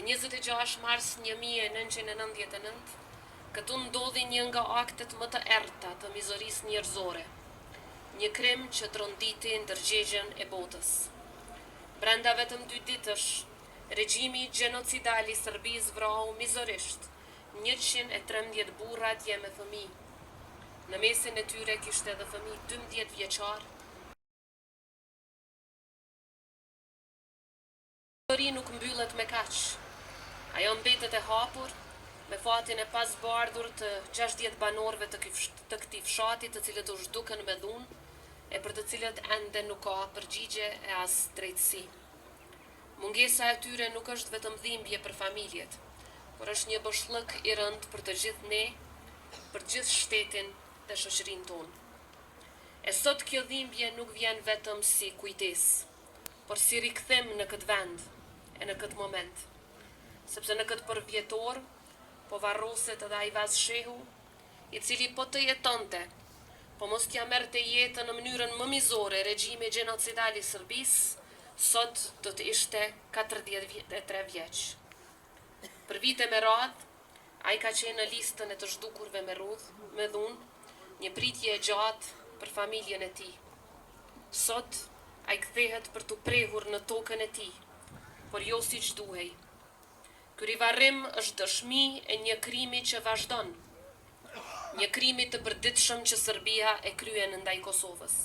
26 mars 1999, këtu ndodhi një nga aktet më të errëta të mizorisë njerëzore, një krim që tronditi ndërgjegjen e botës. Brenda vetëm 2 ditësh, regjimi gjenocidal i Serbisë vrau mizorisht 113 burra dje me fëmijë. Në mesin e tyre kishte edhe fëmijë 12 vjeçar. Histori nuk mbyllet me kaq. Ajo mbetet e hapur, me fatin e pasbardhur të 60 banorëve të këtij fshati, të cilët u zhdukën me dhunë, e për të cilët ende nuk ka përgjigje e as drejtësi. Mungesa e tyre nuk është vetëm dhimbje për familjet, por është një boshllëk i rënd për të gjithë ne, për gjithë shtetin dhe shoqërinë tonë. E sot kjo dhimbje nuk vjen vetëm si kujtesë, por si rikthim në këtë vend e në këtë moment, sepse në këtë përvjetor po varroset edhe ai vaz shehu, i cili po të jetonte, po mos t'ja merrte jetën në mënyrën më mizore regjimi gjenocidal i Serbisë, sot do të ishte 43 vjeç. Për vite me radhë, ai ka qenë në listën e të zhdukurve me dhunë, një pritje e gjatë për familjen e tij. Sot ai kthehet për t'u prehur në tokën e tij, por jo siç duhej. Ky rivarrim është dëshmi e një krimi që vazhdon, një krimi të përditshëm që Serbia e kryen ndaj Kosovës.